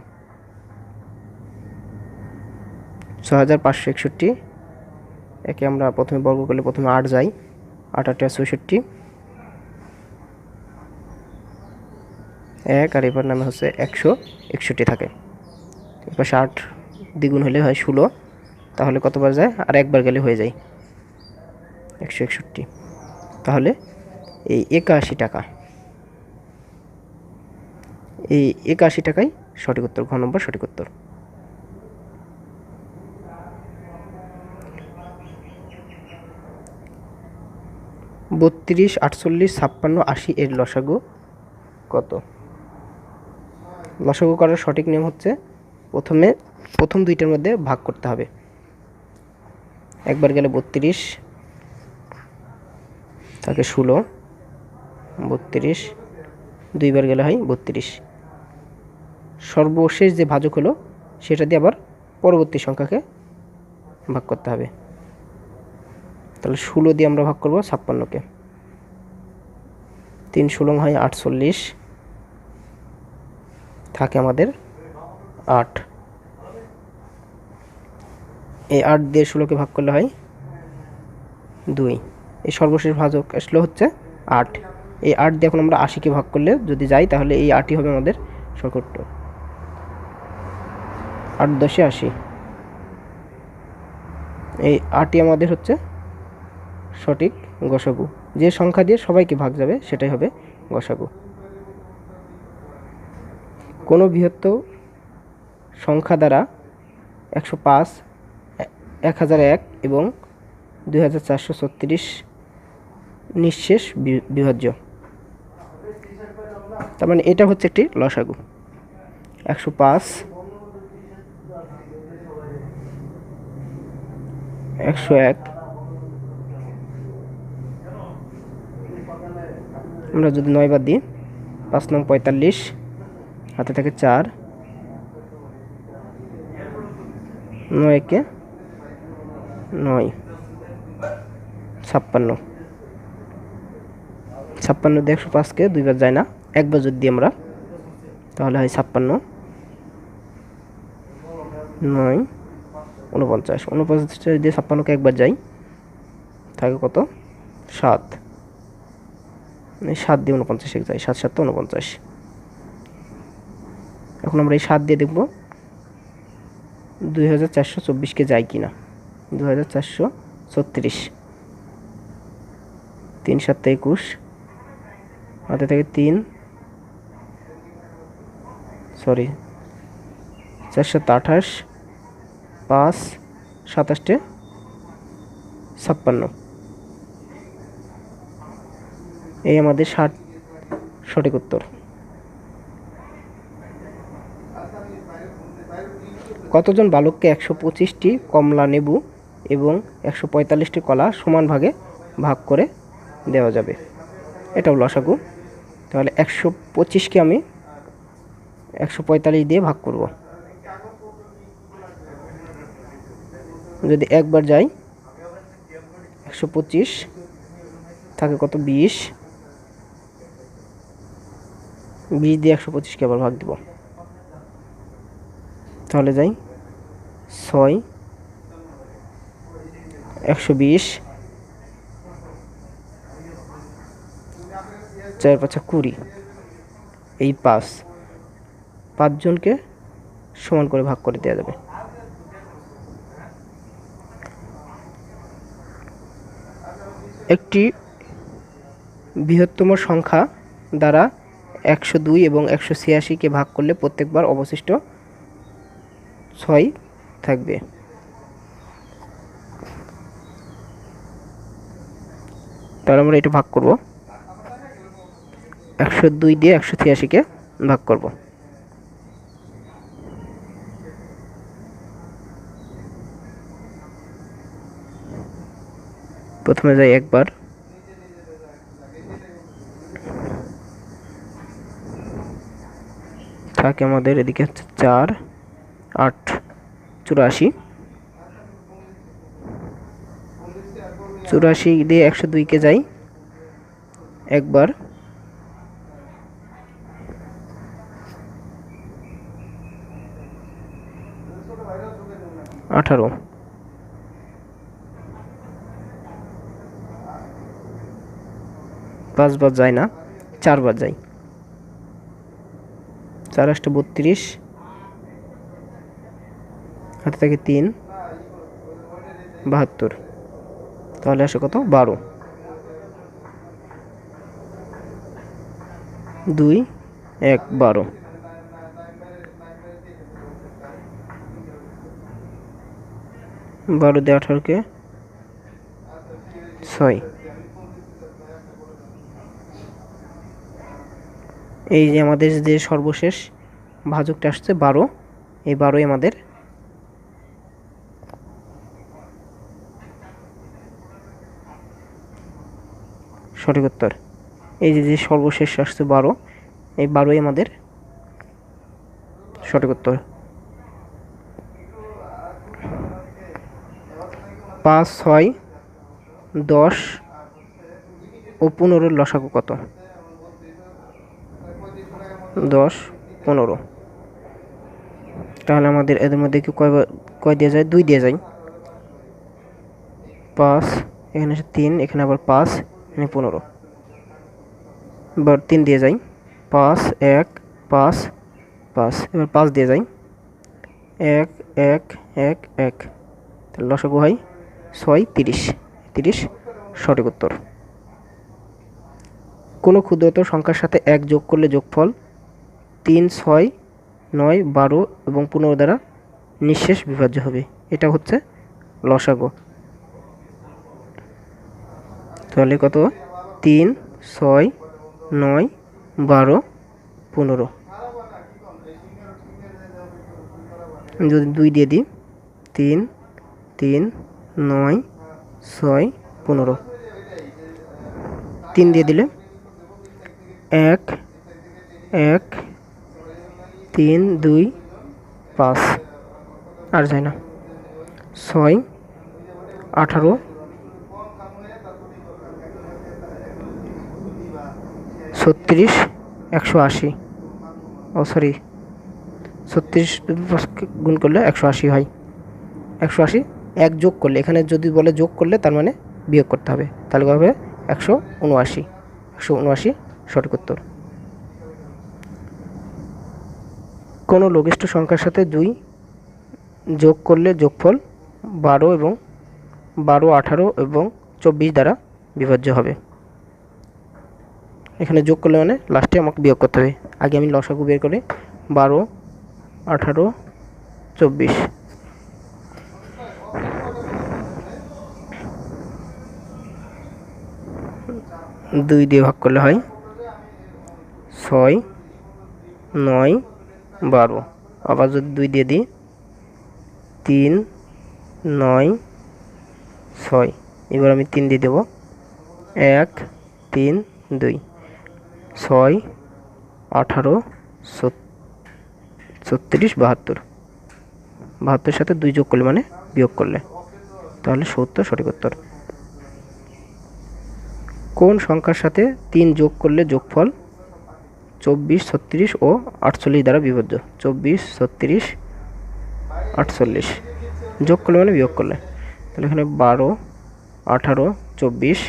6,561 একে আমরা প্রথমে বর্গ করলে প্রথমে 8 যাই, 8 8 64, 1 আর এবার নামে হচ্ছে 161 থাকে। এবার 8 দ্বিগুণ হলে হয় 16, তাহলে কতবার যায়? আর একবার গেলে হয়ে যায় 161। তাহলে এই 81 টাকা, এই 81 টাকাই সঠিক উত্তর, ঘ নম্বর সঠিক উত্তর। বত্রিশ, 48, 56, 80 এর লসাগু কত? লসাগু করার সঠিক নিয়ম হচ্ছে প্রথম দুইটার মধ্যে ভাগ করতে হবে। একবার গেলে 32 থাকে 16, 32, দুইবার গেলে হয় 32। সর্বশেষ যে ভাজক হলো সেটা দিয়ে আবার পরবর্তী সংখ্যাকে ভাগ করতে হবে। তাহলে 16 দিয়ে আমরা ভাগ করব 56কে, 3 16 হয় 48, থাকে আমাদের 8। এই 8 দিয়ে 16কে ভাগ করলে হয় 2। এই সর্বশেষ ভাজক আসলে হচ্ছে 8। এই 8 দিয়ে এখন আমরা 80কে ভাগ করলে যদি যাই তাহলে এই 8ই হবে আমাদের সঠিক উত্তর। 8 10 80, এই 8ই আমাদের হচ্ছে সঠিক গসাগু। যে সংখ্যা দিয়ে সবাইকে ভাগ যাবে সেটাই হবে গসাগু। কোনো বৃহত্তর সংখ্যা দ্বারা 105, 1001 এবং 2436 নিঃশেষ বিভাজ্য। তার মানে এটা হচ্ছে একটি লসাগু। 105, 101, আমরা যদি 9 বাদ দিই 5 নং 45, হাতে থাকে 4, 9 কে 9, 56, 56 দিয়ে 105কে দুইবার যায় না, একবার যদি দিই আমরা তাহলে হয় 56, 9, 49, 49 দিয়ে 56কে একবার যাই থাকে কত? 7, 7 দিয়ে 49 যায়, 7 7 49। এখন আমরা এই 7 দিয়ে দেখব 2424কে যায় কিনা। 2436, 3 7 21, হাতে থেকে 3, 4 7 28, 5 27 56, এই আমাদের 60 সঠিক উত্তর। কতজন বালককে 125টি কমলা লেবু এবং 145টি কলা সমান ভাগে ভাগ করে দেওয়া যাবে? এটাও লসাগু। তাহলে 125কে আমি 145 দিয়ে ভাগ করব। যদি একবার যাই 125 থাকে কত? 20, 20 দিয়ে 125কে আবার ভাগ দিব, তাহলে যাই 6, 120, 4 5 20, এই 5 জনকে সমান করে ভাগ করে দেওয়া যাবে। একটি বৃহত্তম সংখ্যা দ্বারা 102 এবং 186কে ভাগ করলে প্রত্যেকবার অবশিষ্ট 6 থাকবে। তাহলে আমরা এটা ভাগ করব, 102 দিয়ে 183কে ভাগ করব। প্রথমে যাই একবার, থাকে আমাদের এদিকে হচ্ছে 4 8 84, 84 দিয়ে 102কে যাই একবার, 18, 5 বার যায় না, 4 বার যাই, 4 8 32, হাতে থাকে 3 72, তাহলে আসে কত 12, 2 1 12, 12 দিয়ে 18কে 6, এই যে আমাদের যে সর্বশেষ ভাজকটা আসছে 12, এই 12ই আমাদের সঠিক উত্তর। এই যে সর্বশেষ আসছে 12, এই 12ই আমাদের সঠিক উত্তর। 5 6 10 ও 15 লসাগু কত? 10 15, তাহলে আমাদের এদের মধ্যে কি কয় দিয়ে যায়? 2 দিয়ে যায়। 5 এখানে 3, এখানে আবার 5, এখানে 15, এবার 3 দিয়ে যায়, 5 1 5 5, এবার 5 দিয়ে যায়, 1 1 1 1, তাহলে লসাগু হয় 6 30, 30 সঠিক উত্তর। কোনো ক্ষুদ্রতর সংখ্যার সাথে 1 যোগ করলে যোগফল 3 6 9 12 এবং 15 দ্বারা নিঃশেষ বিভাজ্য হবে, এটা হচ্ছে লসাগু। তাহলে কত? 3 6 9 12 15, যদি 2 দিয়ে দিই, 3 3 9 6 15, 3 দিয়ে দিলে 1 1 3 2 5, আর যায় না, 6 18 36 180, ও সরি 36 গুণ করলে 180 হয়, 180 এক যোগ করলে, এখানে যদি বলে যোগ করলে তার মানে বিয়োগ করতে হবে, তাহলে হবে 179, 179 সঠিক উত্তর। কোনো লঘিষ্ঠ সংখ্যার সাথে 2 যোগ করলে যোগফল 12 এবং 12 18 এবং 24 দ্বারা বিভাজ্য হবে। এখানে যোগ করলে মানে লাস্টে আমাকে বিয়োগ করতে হবে, আগে আমি লসাগু বের করি, 12 18 24, 2 দিয়ে ভাগ করলে হয় 6 9 12, আবার যদি 2 দিয়ে দিই 3 9 6, এবার আমি 3 দিয়ে দেবো, 1 3 2, 6 18 36 72, 72 সাথে 2 যোগ করলে মানে বিয়োগ করলে, তাহলে 70 সঠিক উত্তর। কোন সংখ্যার সাথে 3 যোগ করলে যোগফল 24 36 ও 48 দ্বারা বিভাজ্য? 24 36 48, যোগ করলে মানে বিয়োগ করলে, তাহলে এখানে 12 18 24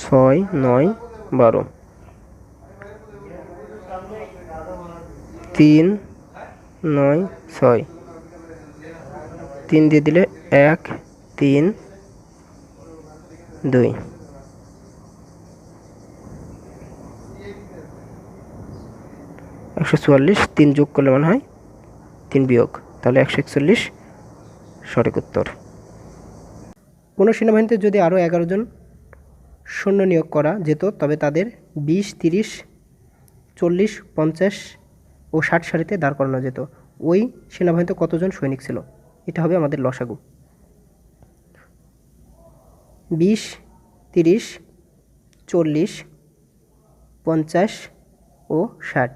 6 9 12, 3 9 6, 3 দিয়ে দিলে 1 3 2, 144, 3 যোগ করলে মানে হয় 3 বিয়োগ, তাহলে 141 সঠিক উত্তর। কোনো সেনাবাহিনীতে যদি আরও 11 জন সৈন্য নিয়োগ করা যেত তবে তাদের 20, 30, 40, 50 ও 60 সারিতে দাঁড় করানো যেত। ওই সেনাবাহিনীতে কতজন সৈনিক ছিল? এটা হবে আমাদের লসাগু। 20, 30, 40, 50 ও 60।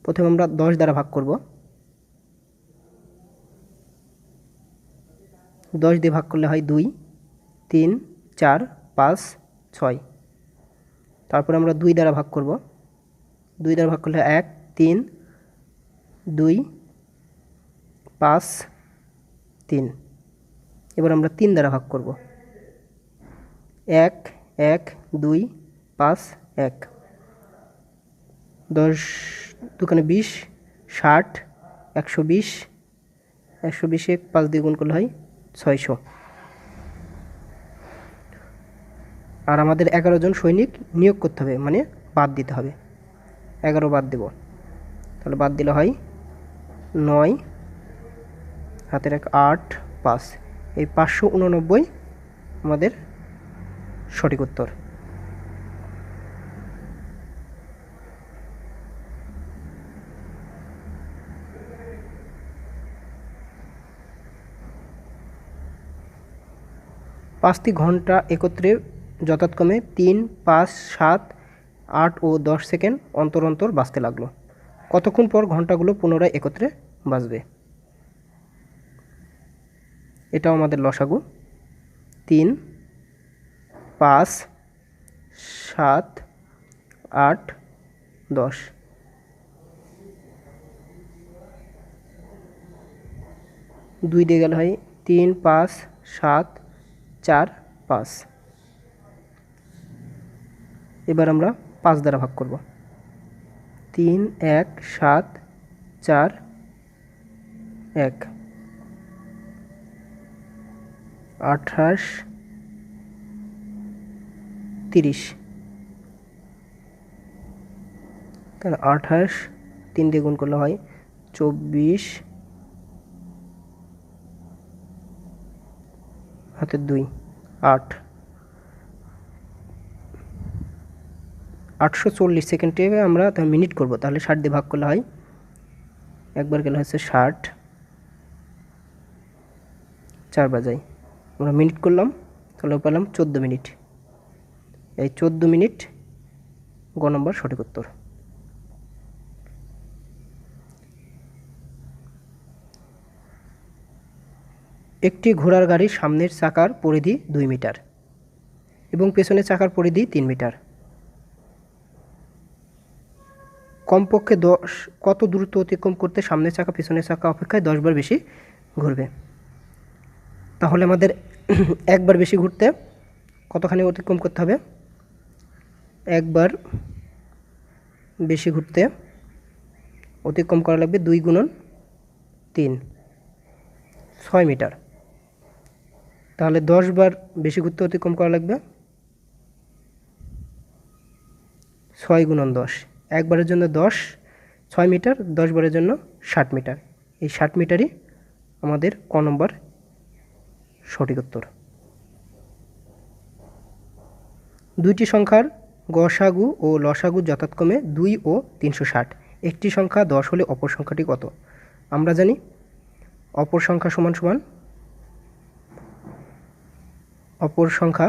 প্রথমে আমরা 10 দ্বারা ভাগ করব। 10 দিয়ে ভাগ করলে হয় 2, 3, 4, 5, 6। তারপরে আমরা 2 দ্বারা ভাগ করব। 2 দ্বারা ভাগ করলে 1, 3, 2, 5, 3। এবার আমরা 3 দ্বারা ভাগ করব। 1, 1, 2, 5, 1। 10 দুখানে 20, 60, 120, 120 5 দিয়ে গুণ করলে হয় 600। আর আমাদের 11 জন সৈনিক নিয়োগ করতে হবে, মানে বাদ দিতে হবে। 11 বাদ দেব, তাহলে বাদ দিলে হয় 9, হাতের 1, 8, 5। এই 589 আমাদের সঠিক উত্তর। পাঁচটি ঘন্টা একত্রে যথাক্রমে 3, 5, 7, 8 ও 10 সেকেন্ড অন্তর অন্তর বাজতে লাগলো। কতক্ষণ পর ঘন্টাগুলো পুনরায় একত্রে বাজবে? এটাও আমাদের লসাগু। 3, 5, 7, 8, 10। 2 দিয়ে গেলে হয় 3, 5, 7, 4, 5। এবার আমরা 5 দ্বারা ভাগ করব। 3, 1, 7, 4, 1। 28, 30। তাহলে 28 3 দিয়ে গুণ করলে হয় 24, হাতের 2, 8। 840 সেকেন্ডে আমরা মিনিট করব, তাহলে 60 দিয়ে ভাগ করলে হয়, একবার গেলে হচ্ছে 60, 4 বাজাই আমরা মিনিট করলাম, তাহলে পেলাম 14 মিনিট। এই 14 মিনিট গ নম্বর সঠিক উত্তর। একটি ঘোড়ার গাড়ির সামনের চাকার পরিধি 2 মিটার এবং পেছনের চাকার পরিধি 3 মিটার। কমপক্ষে কত দূরত্ব অতিক্রম করতে সামনের চাকা পিছনের চাকা অপেক্ষায় 10 বার বেশি ঘুরবে? তাহলে আমাদের একবার বেশি ঘুরতে কতখানি অতিক্রম করতে হবে? একবার বেশি ঘুরতে অতিক্রম করা লাগবে 2 গুণন 3, 6 মিটার। তাহলে 10 বার বেশি ঘুরতে অতিক্রম করা লাগবে 6 গুণন 10। একবারের জন্য 10, 6 মিটার, 10 বারের জন্য 60 মিটার। এই 60 মিটারই আমাদের ক নম্বর সঠিক উত্তর। দুইটি সংখ্যার গসাগু ও লসাগু যথাক্রমে 2 ও 360। একটি সংখ্যা 10 হলে অপর সংখ্যাটি কত? আমরা জানি অপর সংখ্যা সমান সমান অপর সংখ্যা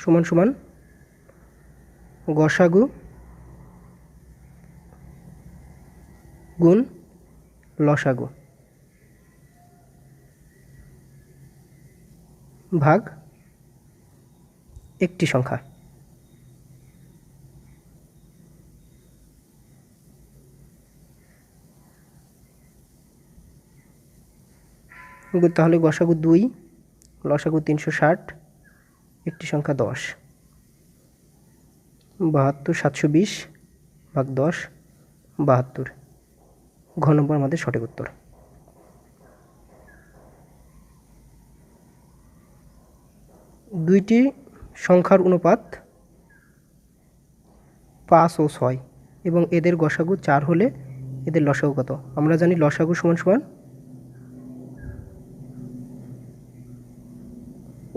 সমান সমান গসাগু গুণ লসাগু ভাগ একটি সংখ্যা। তাহলে গসাগু 2, লসাগু 360, একটি সংখ্যা 10। 72 720 ভাগ 10, 72। ঘ নম্বর আমাদের সঠিক উত্তর। দুইটি সংখ্যার অনুপাত 5 ও 6 এবং এদের গসাগু 4 হলে এদের লসাগু কত? আমরা জানি লসাগু সমান সমান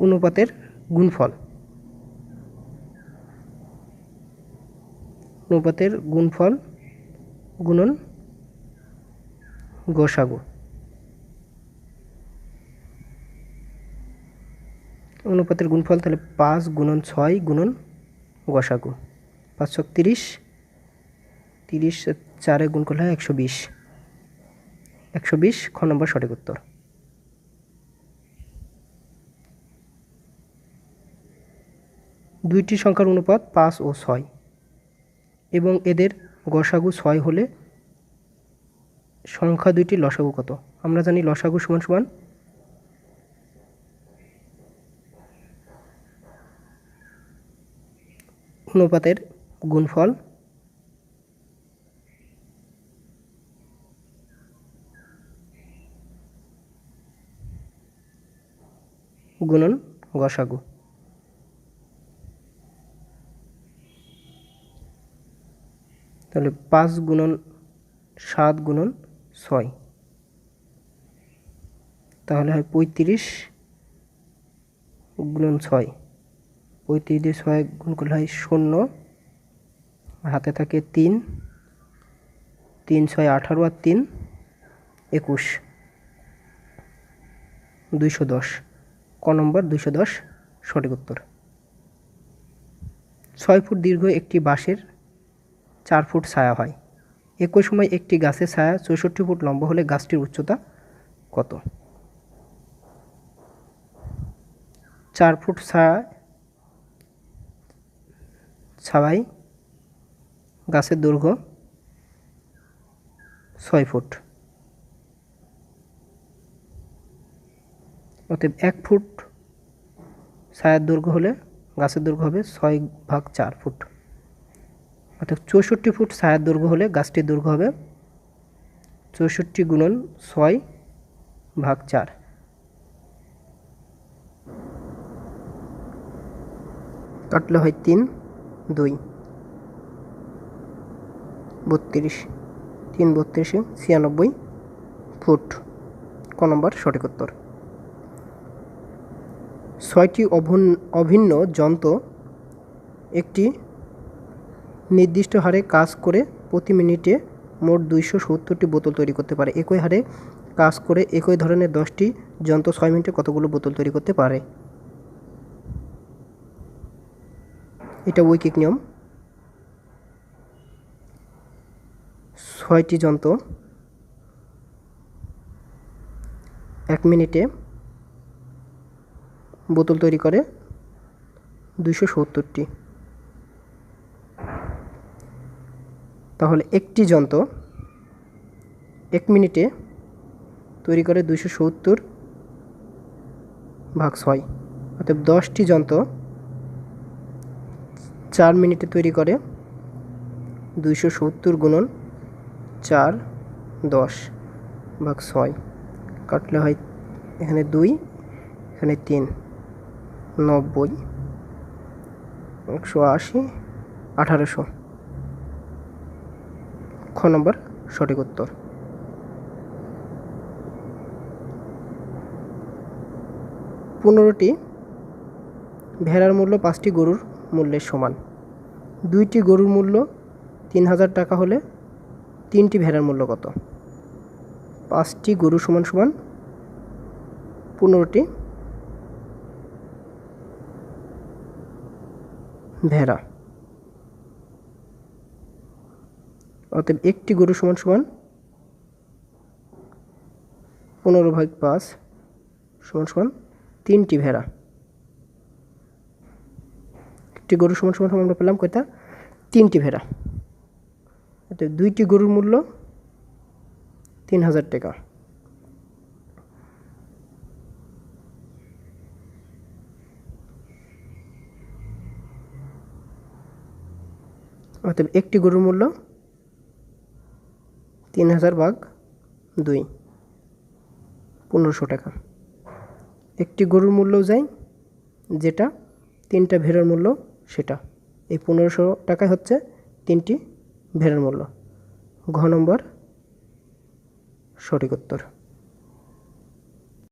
অনুপাতের গুণফল, অনুপাতের গুণফল গুণন গসাগু। অনুপাতের গুণফল তাহলে 5 গুণন 6 গুণন গসাগু, 5 × 30, 30 4 গুণ করলে হয় 120, 120 খ নম্বর সঠিক উত্তর। দুইটি সংখ্যার অনুপাত 5 ও 6 এবং এদের গসাগু 6 হলে সংখ্যা দুইটির লসাগু কত? আমরা জানি লসাগু সমান সমান অনুপাতের গুণফল গুণন গসাগু। তাহলে 5 গুণন 7 গুণন 6, তাহলে হয় 35 গুণন 6, 35 দিয়ে 6 গুণ করলে হয় 0, হাতে থাকে 3, 3 6 18 আর 3 21, 210 ক নম্বর 210 সঠিক উত্তর। 6 ফুট দীর্ঘ একটি বাঁশের 4 ফুট ছায়া হয়, একই সময় একটি গাছের ছায়া 64 ফুট লম্বা হলে গাছটির উচ্চতা কত? 4 ফুট ছায়ায় গাছের দৈর্ঘ্য 6 ফুট, অতএব 1 ফুট ছায়ার দৈর্ঘ্য হলে গাছের দৈর্ঘ্য হবে 6/4 ফুট, অর্থাৎ 64 ফুট ছায়ার দৈর্ঘ্য হলে গাছটির দৈর্ঘ্য হবে 64 গুণন 6/4। কাটলে হয় 3 2 32, 3 32 96 ফুট ক নম্বর সঠিক উত্তর। 6টি অভিন্ন যন্ত্র একটি নির্দিষ্ট হারে কাজ করে প্রতি মিনিটে মোট 270টি বোতল তৈরি করতে পারে। একই হারে কাজ করে একই ধরনের 10টি যন্ত্র 6 মিনিটে কতগুলো বোতল তৈরি করতে পারে? এটা ঐকিক নিয়ম। 6টি যন্ত্র 1 মিনিটে বোতল তৈরি করে 270টি, তাহলে একটি যন্ত্র 1 মিনিটে তৈরি করে 270/6, অর্থাৎ 10টি যন্ত্র 4 মিনিটে তৈরি করে 270 গুণন 4 10/6, কাটলে হয় এখানে 2 এখানে 3 90 180 1800 খ নম্বর সঠিক উত্তর। 15টি ভেড়ার মূল্য 5টি গরুর মূল্যের সমান। 2টি গরুর মূল্য 3000 টাকা হলে 3টি ভেড়ার মূল্য কত? 5টি গরু সমান সমান 15টি ভেড়া, অতএব একটি গরু সমান সমান 15/5 সমান সমান 3টি ভেড়া। একটি গরু সমান সমান আমরা পেলাম কয়টা? 3টি ভেড়া। অতএব 2টি গরুর মূল্য 3000 টাকা, অতএব একটি গরুর মূল্য 3000/2 1500 টাকা। একটি গরুর মূল্য যায় যেটা, 3টা ভেড়ার মূল্য সেটা, এই 1500 টাকায় হচ্ছে 3টি ভেড়ার মূল্য। ঘ নম্বর সঠিক উত্তর।